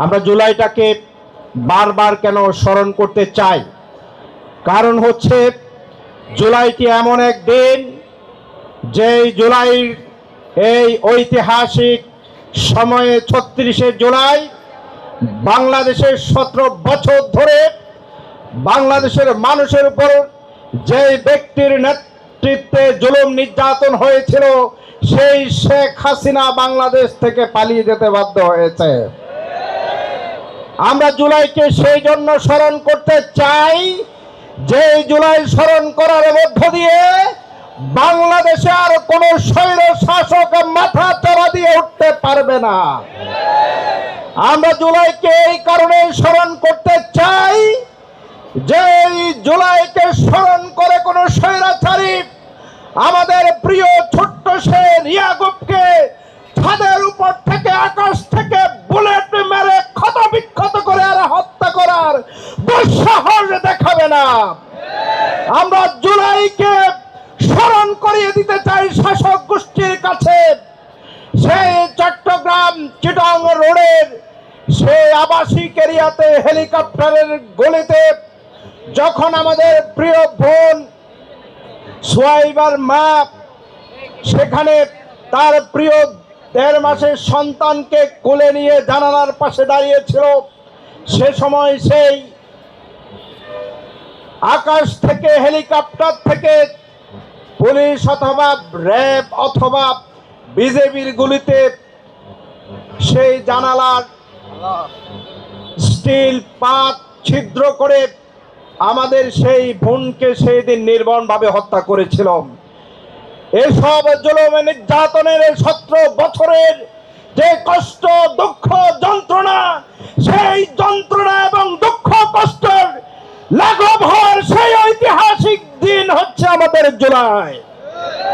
আমরা জুলাইটাকে বারবার কেন স্মরণ করতে চাই? কারণ হচ্ছে জুলাইটি এমন এক দিন, যে জুলাইয়ের এই ঐতিহাসিক সময়ে ৩৬শে জুলাই বাংলাদেশের ১৭ বছর ধরে বাংলাদেশের মানুষের উপর যে ব্যক্তির নেতৃত্বে জুলুম নির্যাতন হয়েছিল, সেই শেখ হাসিনা বাংলাদেশ থেকে পালিয়ে যেতে বাধ্য হয়েছে। আমরা জুলাইকে সেই জন্য স্মরণ করতে চাই, যে জুলাই স্মরণ করার মধ্য দিয়ে বাংলাদেশে আর কোনো স্বৈর শাসক মাথা চড়া দিয়ে উঠতে পারবে না। আমরা জুলাইকে এই কারণে স্মরণ করতে চাই, যে জুলাইকে স্মরণ করে কোন স্বৈরাচারী আমাদের প্রিয় ছোট্ট শের ইয়াকুবকে ছাদের উপর থেকে, আকাশ থেকে বুলেট মেরে ক্ষতবিক্ষত করে আর হত্যা করার দুঃসাহস দেখাবে না। আমরা জুলাইকে স্মরণ করিয়ে দিতে চাই শাসক গোষ্ঠীর কাছে, সেই চট্টগ্রাম চিটাং রোডের সেই আবাসিক এরিয়াতে হেলিকপ্টারের গলিতে যখন আমাদের প্রিয় বোন সোয়াইবার মা সেখানে তার প্রিয় ১.৫ মাসের সন্তানকে কোলে নিয়ে জানালার পাশে দাঁড়িয়েছিল, সে সময় সেই আকাশ থেকে, হেলিকপ্টার থেকে পুলিশ অথবা র্যাব অথবা বিজেপির গুলিতে সেই জানালার স্টিল পাত ছিদ্র করে আমাদের সেই বোনকে সেই দিন নির্মমভাবে হত্যা করেছিল। এসব জুলুম নির্যাতনের ১৭ বছরের যে কষ্ট, দুঃখ, যন্ত্রণা, সেই যন্ত্রণা এবং দুঃখ কষ্টের লাঘব হওয়ার সেই ঐতিহাসিক দিন হচ্ছে আমাদের জুলাই।